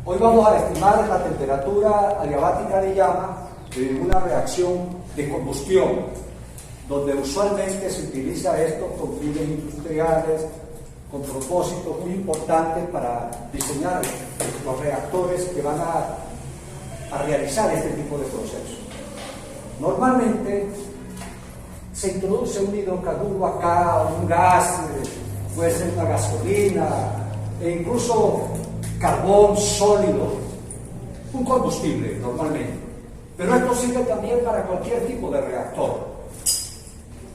Hoy vamos a estimar la temperatura adiabática de llama de una reacción de combustión, donde usualmente se utiliza esto con fines industriales, con propósitos muy importantes para diseñar los reactores que van a realizar este tipo de procesos. Normalmente se introduce un hidrocarburo acá, un gas, puede ser una gasolina, e incluso carbón sólido, un combustible normalmente. Pero esto sirve también para cualquier tipo de reactor.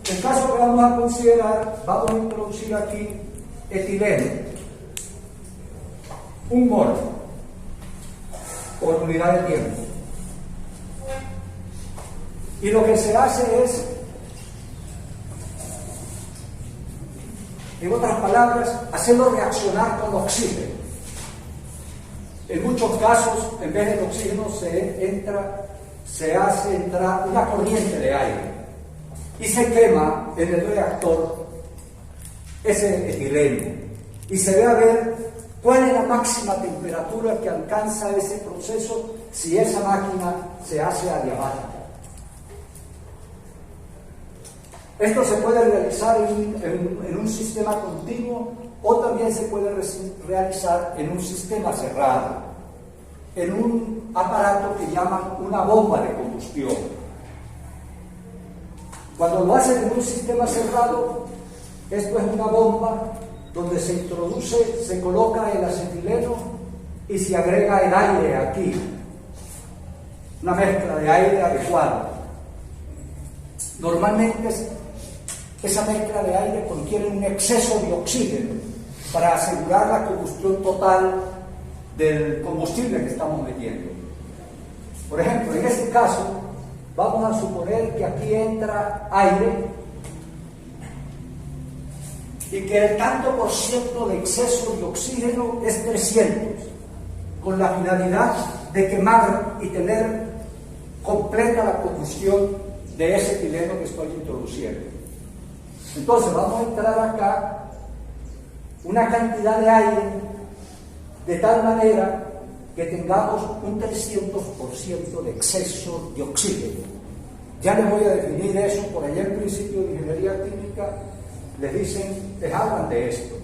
El caso que vamos a considerar, vamos a introducir aquí etileno, 1 mol por unidad de tiempo. Y lo que se hace es, en otras palabras, hacerlo reaccionar con oxígeno. En muchos casos, en vez del oxígeno, se hace entrar una corriente de aire y se quema en el reactor ese etileno y se ve a ver cuál es la máxima temperatura que alcanza ese proceso si esa máquina se hace adiabática. Esto se puede realizar en un sistema continuo o también se puede realizar en un sistema cerrado, en un aparato que llaman una bomba de combustión. Cuando lo hacen en un sistema cerrado, esto es una bomba donde se introduce, se coloca el acetileno y se agrega el aire aquí, una mezcla de aire adecuada. Normalmente esa mezcla de aire contiene un exceso de oxígeno para asegurar la combustión total del combustible que estamos metiendo. Por ejemplo, en este caso, vamos a suponer que aquí entra aire y que el tanto por ciento de exceso de oxígeno es 300, con la finalidad de quemar y tener completa la combustión de ese etileno que estoy introduciendo. Entonces vamos a entrar acá una cantidad de aire de tal manera que tengamos un 300% de exceso de oxígeno. Ya les voy a definir eso, por allá en principio de ingeniería química les dicen, les hablan de esto.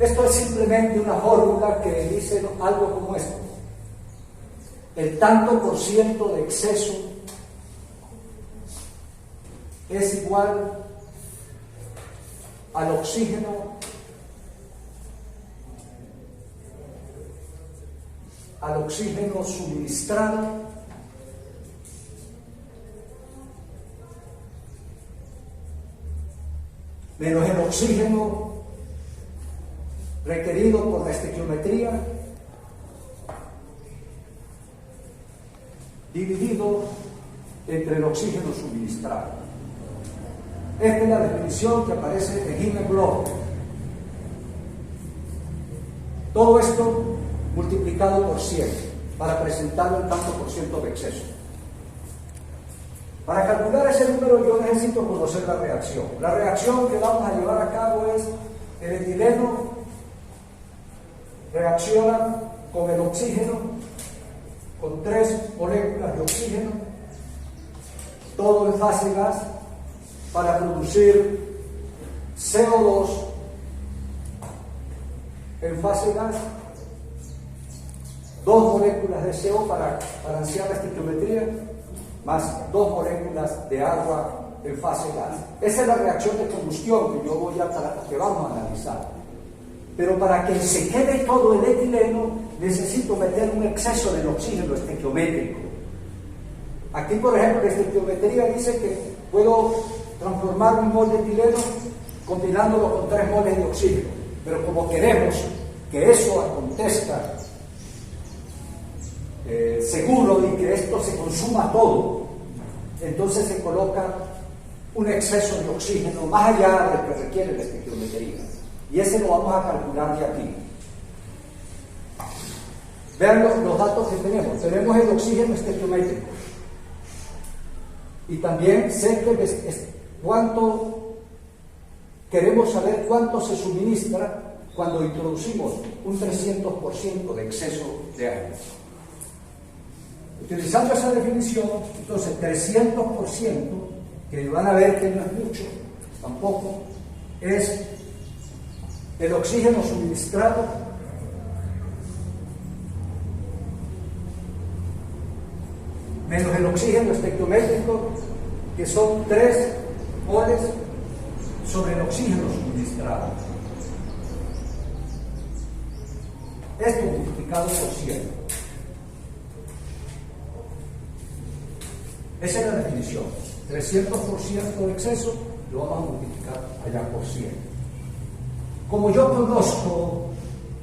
Esto es simplemente una fórmula que dice algo como esto: el tanto por ciento de exceso es igual al oxígeno suministrado menos el oxígeno requerido por la estequiometría dividido entre el oxígeno suministrado. Esta es la definición que aparece en Hindenburg. Todo esto multiplicado por 100 para presentarlo en tanto por ciento de exceso. Para calcular ese número yo necesito conocer la reacción. La reacción que vamos a llevar a cabo es el etileno reacciona con el oxígeno, con 3 moléculas de oxígeno, todo en fase gas, para producir CO2 en fase gas, 2 moléculas de CO para balancear la estequiometría, más 2 moléculas de agua en fase gas. Esa es la reacción de combustión que vamos a analizar. Pero para que se quede todo el etileno, necesito meter un exceso del oxígeno estequiométrico. Aquí, por ejemplo, la estequiometría dice que puedo transformar 1 mol de etileno combinándolo con 3 moles de oxígeno. Pero como queremos que eso acontezca seguro y que esto se consuma todo, entonces se coloca un exceso de oxígeno más allá del que requiere la estequiometría. Y ese lo vamos a calcular de aquí. Vean los datos que tenemos. Tenemos el oxígeno estequiométrico. Y también sé que queremos saber cuánto se suministra cuando introducimos un 300% de exceso de aire. Utilizando esa definición, entonces 300%, que van a ver que no es mucho, tampoco, es el oxígeno suministrado menos el oxígeno estequiométrico, que son 3 moles sobre el oxígeno suministrado. Esto multiplicado por 100. Esa es la definición. 300% de exceso lo vamos a multiplicar allá por 100. Como yo conozco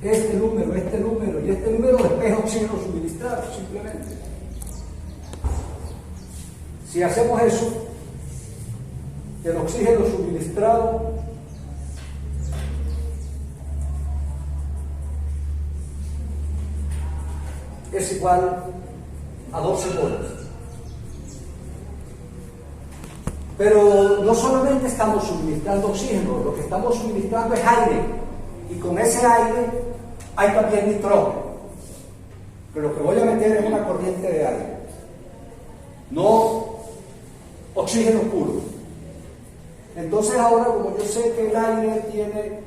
este número y este número, despejo oxígeno suministrado, simplemente. Si hacemos eso, el oxígeno suministrado es igual a 12 moles. Pero no solamente estamos suministrando oxígeno, lo que estamos suministrando es aire. Y con ese aire hay también nitrógeno. Pero lo que voy a meter es una corriente de aire. No oxígeno puro. Entonces ahora, como yo sé que el aire tiene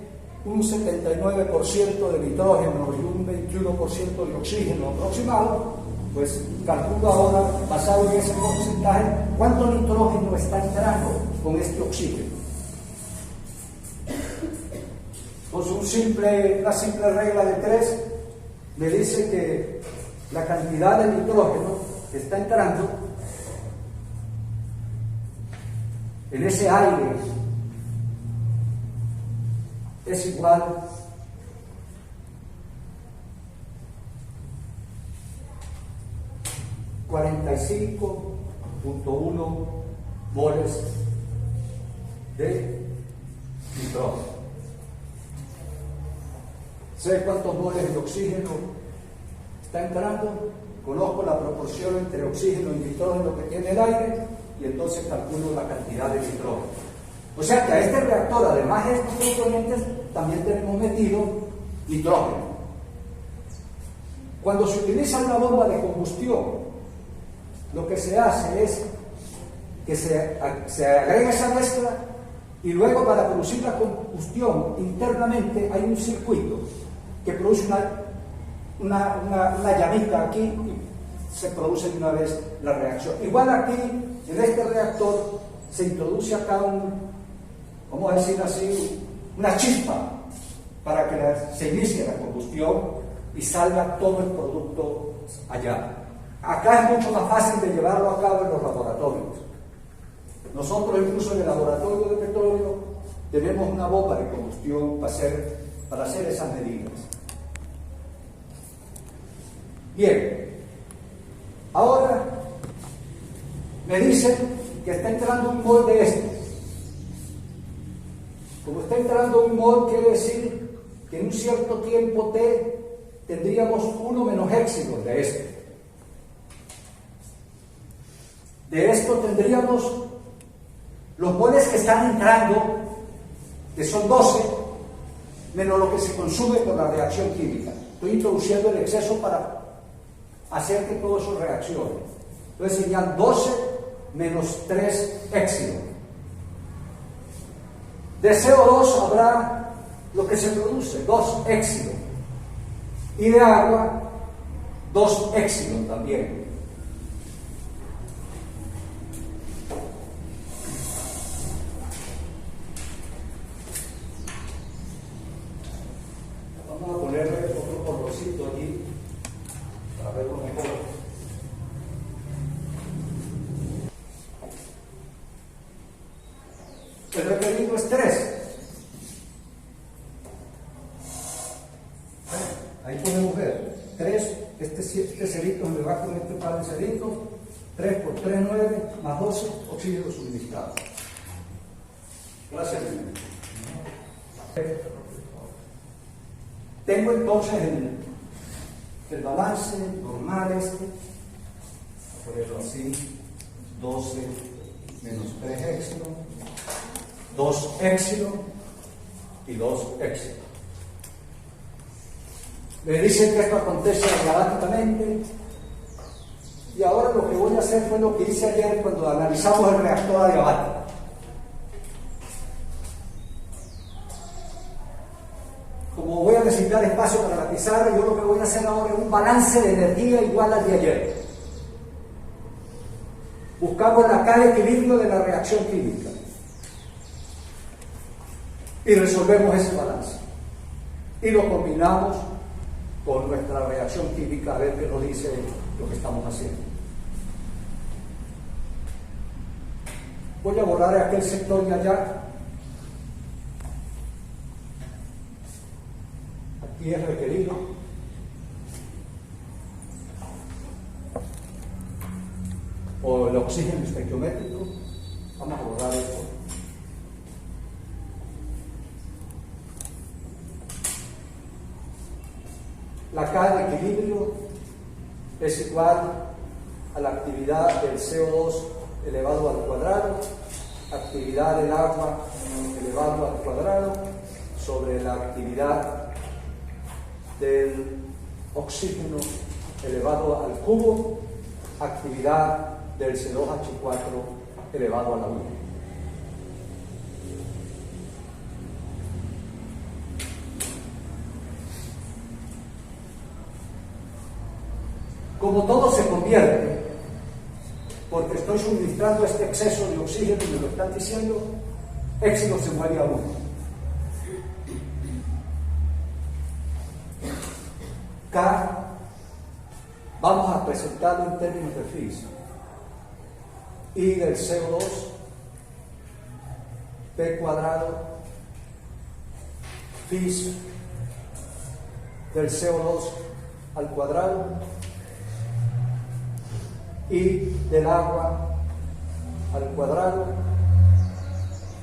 un 79% de nitrógeno y un 21% de oxígeno aproximado, pues calculo ahora, basado en ese porcentaje, cuánto nitrógeno está entrando con este oxígeno. Pues una simple regla de 3 me dice que la cantidad de nitrógeno que está entrando en ese aire es igual a 45.1 moles de nitrógeno. Sé cuántos moles de oxígeno está entrando, conozco la proporción entre oxígeno y nitrógeno que tiene el aire y entonces calculo la cantidad de nitrógeno. O sea que a este reactor, además de estos componentes, también tenemos metido nitrógeno. Cuando se utiliza una bomba de combustión, lo que se hace es que se agrega esa mezcla y luego para producir la combustión internamente hay un circuito que produce una llamita aquí y se produce de una vez la reacción. Igual aquí, en este reactor, se introduce acá vamos a decir así, una chispa para que se inicie la combustión y salga todo el producto allá. Acá es mucho más fácil de llevarlo a cabo en los laboratorios. Nosotros incluso en el laboratorio de petróleo tenemos una bomba de combustión para hacer esas medidas. Bien, ahora me dicen que está entrando un mol de este. Como está entrando un mol, quiere decir que en un cierto tiempo t tendríamos 1 menos éxito de este. De esto tendríamos los moles que están entrando, que son 12, menos lo que se consume por la reacción química. Estoy introduciendo el exceso para hacer que todo eso reaccione. Entonces serían 12 menos 3 éxito. De CO2 habrá lo que se produce, 2 éxito. Y de agua, 2 éxito también. Vamos a ponerle otro colorcito allí para verlo mejor. El requerido es 3. Ahí podemos ver 3, este cerito me va con este par de ceritos, 3 por 3, 9, más 12, oxígeno suministrado. Gracias. Tengo entonces el balance normal voy a ponerlo así, 12 menos 3 éxito, 2 éxito y 2 éxito. Me dicen que esto acontece adiabáticamente. Y ahora lo que voy a hacer fue lo que hice ayer cuando analizamos el reactor adiabático. Como voy a necesitar espacio para la pizarra, yo lo que voy a hacer ahora es un balance de energía igual al de ayer. Buscamos cada equilibrio de la reacción química y resolvemos ese balance. Y lo combinamos con nuestra reacción química a ver qué nos dice lo que estamos haciendo. Voy a borrar aquel sector de allá. Aquí es requerido. O el oxígeno estequiométrico. Vamos a borrar esto. La K de equilibrio es igual a la actividad del CO2 elevado al cuadrado, actividad del agua elevado al cuadrado, sobre la actividad del oxígeno elevado al cubo, actividad del C2H4 elevado a la 1. Como todo se convierte, porque estoy suministrando este exceso de oxígeno y me lo están diciendo, éxito se mueve a 1. K, vamos a presentarlo en términos de Fis. Y del CO2, P cuadrado, Fis del CO2 al cuadrado, y del agua al cuadrado,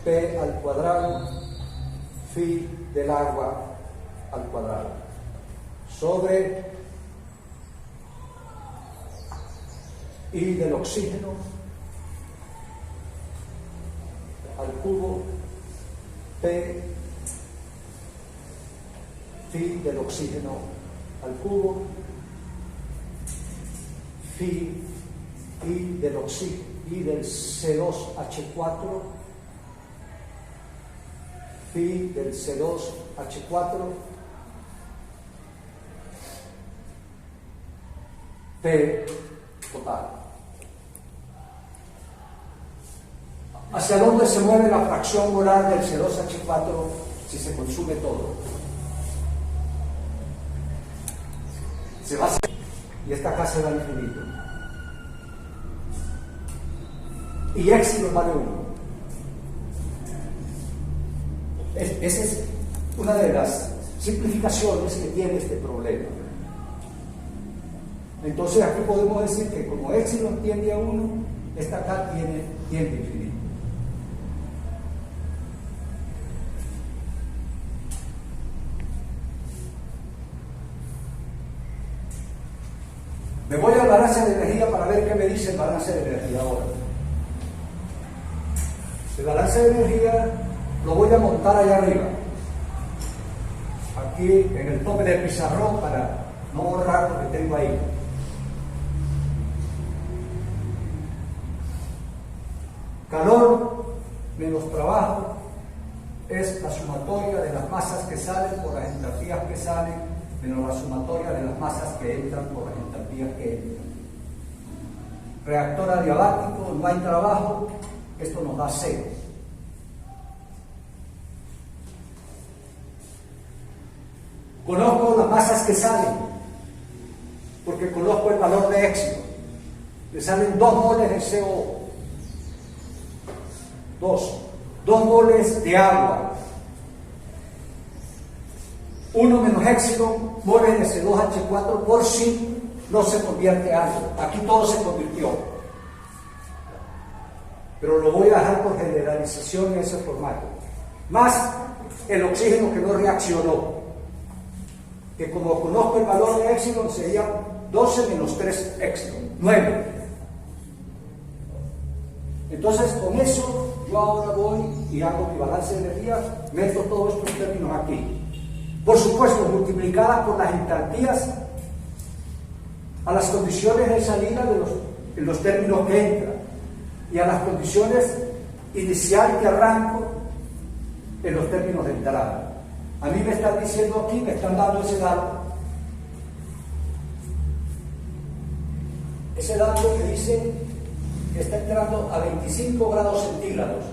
P al cuadrado, Phi del agua al cuadrado, sobre I del oxígeno al cubo, P Phi del oxígeno al cubo, Phi I del oxígeno y del C2H4, Phi del C2H4, P total. ¿Hacia dónde se mueve la fracción molar del C2H4 si se consume todo? Se va a hacer, y esta acá se da infinito. Y éxito vale 1. Esa es una de las simplificaciones que tiene este problema. Entonces aquí podemos decir que como éxito tiende a 1, esta acá tiende a infinito. Me voy al balance de energía para ver qué me dice el balance de energía ahora. El balance de energía lo voy a montar allá arriba, aquí en el tope del pizarrón para no borrar lo que tengo ahí. Calor menos trabajo es la sumatoria de las masas que salen por las entalpías que salen menos la sumatoria de las masas que entran por las entalpías que entran. Reactor adiabático, no hay trabajo, esto nos da 0. Conozco las masas que salen, porque conozco el valor de éxito. Le salen 2 moles de CO. 2 moles de agua. 1 menos éxito, moles de C2H4 por si no se convierte algo. Aquí todo se convirtió. Pero lo voy a dejar por generalización en ese formato. Más el oxígeno que no reaccionó, que como conozco el valor de éxito sería 12 menos 3 éxito, 9. Entonces con eso yo ahora voy y hago mi balance de energía, meto todos estos términos aquí. por supuesto multiplicadas por las entalpías a las condiciones de salida en los términos que entran y a las condiciones inicial que arranco en los términos de entrada. A mí me están diciendo aquí, me están dando ese dato. Ese dato que dice que está entrando a 25 grados centígrados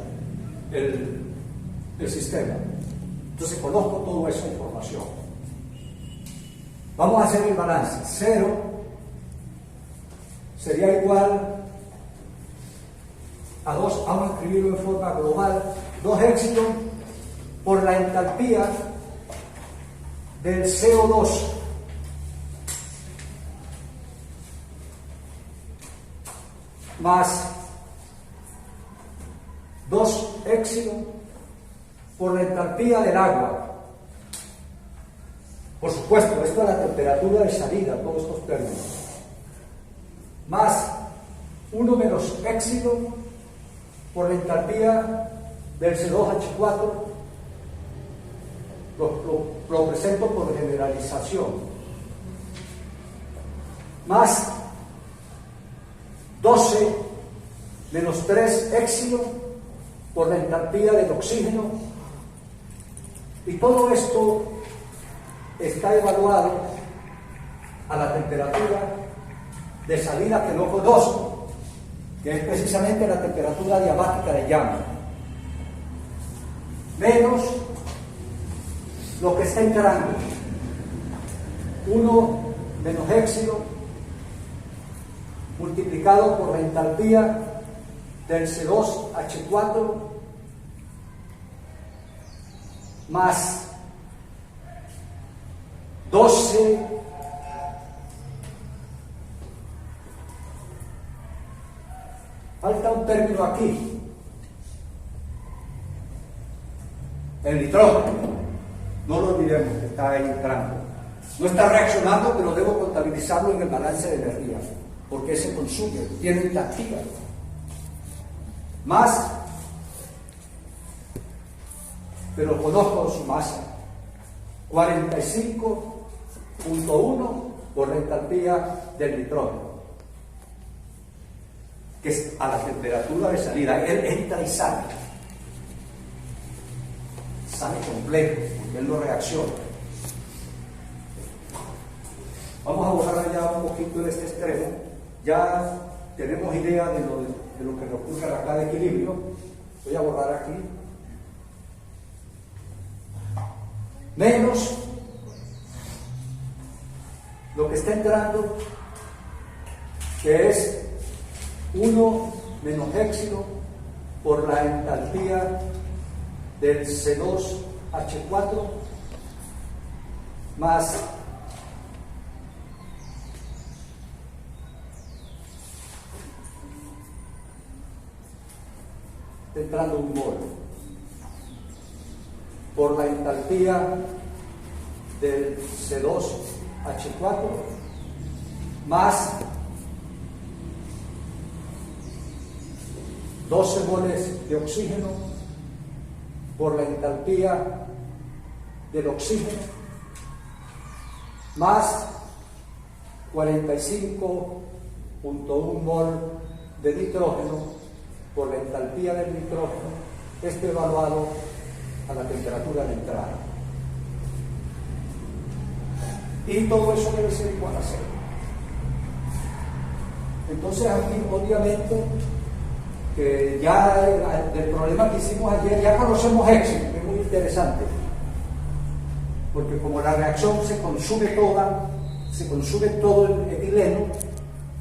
el sistema. Entonces conozco toda esa información. Vamos a hacer el balance. 0 sería igual a 2, vamos a escribirlo en forma global, 2 éxitos por la entalpía del CO2 más 2 éxitos por la entalpía del agua. Por supuesto, esto es la temperatura de salida, todos estos términos. Más 1 menos éxito por la entalpía del C2H4, lo presento por generalización. Más 12 menos 3 éxito por la entalpía del oxígeno. Y todo esto está evaluado a la temperatura de salida que no conozco, que es precisamente la temperatura diabática de llama, menos lo que está entrando, 1 menos éxito multiplicado por la entalpía del C2H4 más 12 falta un término aquí, el nitrógeno, no lo olvidemos que está ahí entrando, no está reaccionando, pero debo contabilizarlo en el balance de energía porque se consume, tiene entalpía, más, pero conozco su masa, 45.1 por la entalpía del nitrógeno, que es a la temperatura de salida. Él entra y sale completo, porque él no reacciona. Vamos a borrar ya un poquito en este extremo. Ya tenemos idea de lo que nos ocurre acá de equilibrio. Voy a borrar aquí. Menos lo que está entrando, que es 1 menos éxito por la entalpía del C2H4 más entrando un mol por la entalpía del C2H4 más 12 moles de oxígeno por la entalpía del oxígeno más 45.1 mol de nitrógeno por la entalpía del nitrógeno, esto evaluado a la temperatura de entrada. Y todo eso debe ser igual a 0. Entonces aquí obviamente que ya del problema que hicimos ayer ya conocemos éxito, que es muy interesante, porque como la reacción se consume todo el etileno,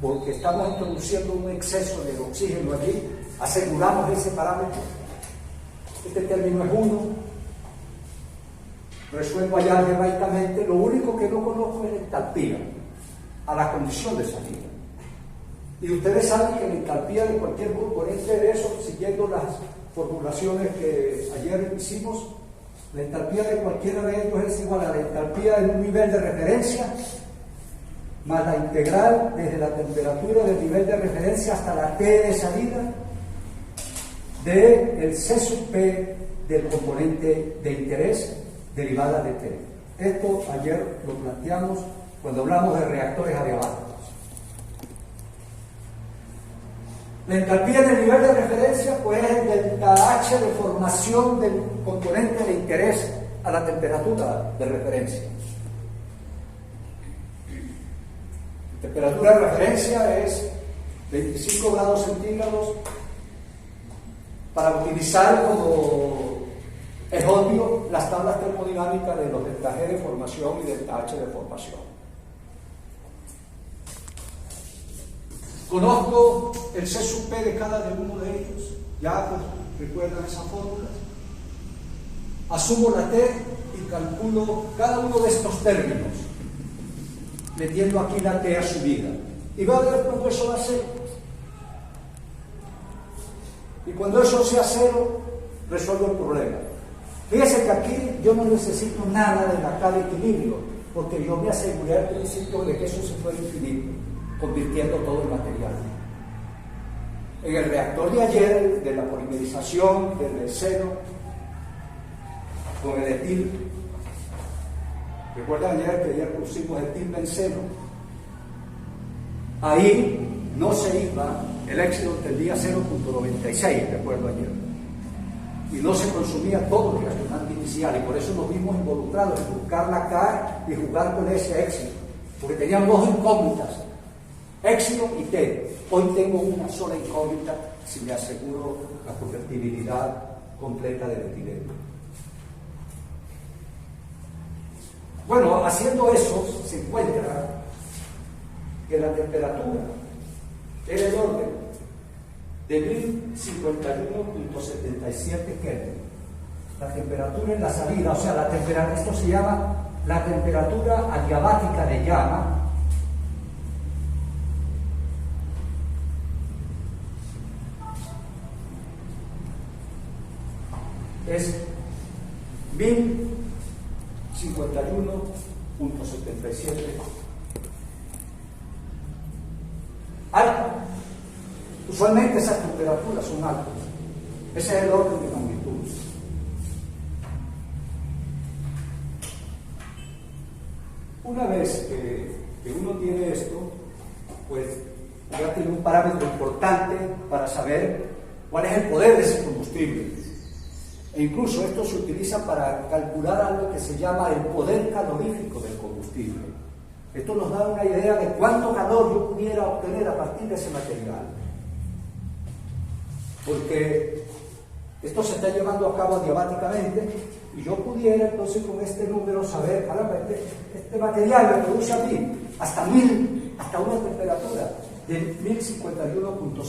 porque estamos introduciendo un exceso de oxígeno allí, aseguramos ese parámetro. Este término es 1, resuelvo allá algebraicamente. Lo único que no conozco es la entalpía a la condición de salida. Y ustedes saben que la entalpía de cualquier componente de eso, siguiendo las formulaciones que ayer hicimos, la entalpía de cualquiera de ellos es igual a la entalpía en un nivel de referencia más la integral desde la temperatura del nivel de referencia hasta la T de salida del C sub P del componente de interés derivada de T. Esto ayer lo planteamos cuando hablamos de reactores adiabáticos. La entalpía del nivel de referencia pues es el delta H de formación del componente de interés a la temperatura de referencia. La temperatura de referencia es 25 grados centígrados, para utilizar, como es obvio, las tablas termodinámicas de los delta G de formación y delta H de formación. Conozco el C sub P de cada uno de ellos, ya pues recuerdan esas fórmulas. Asumo la T y calculo cada uno de estos términos, metiendo aquí la T a su vida. Y va a ver cuando eso va a ser. Y cuando eso sea cero, resuelvo el problema. Fíjense que aquí yo no necesito nada de la K de equilibrio, porque yo me aseguré al principio de que eso se fuera infinito, convirtiendo todo en material. En el reactor de ayer, de la polimerización, del benceno, con el etil, recuerdan ayer que ayer pusimos etil-benceno, ahí no se iba, el éxito tendría 0.96, recuerdo ayer, y no se consumía todo el reaccionante inicial, y por eso nos vimos involucrados en buscar la K y jugar con ese éxito, porque teníamos dos incógnitas, éxito y T. Hoy tengo una sola incógnita si me aseguro la convertibilidad completa del etileno. Bueno, haciendo eso se encuentra que la temperatura era el orden de 1051.77 Kelvin. La temperatura en la salida, o sea, la temperatura, esto se llama la temperatura adiabática de llama, es 1051.77 alto. Usualmente esas temperaturas son altas. Ese es el orden de magnitud. Una vez que uno tiene esto, pues ya tiene un parámetro importante para saber cuál es el poder de ese combustible. E incluso esto se utiliza para calcular algo que se llama el poder calorífico del combustible. Esto nos da una idea de cuánto calor yo pudiera obtener a partir de ese material. Porque esto se está llevando a cabo adiabáticamente y yo pudiera entonces con este número saber, caramba, este material me produce a mí hasta una temperatura de 1051.77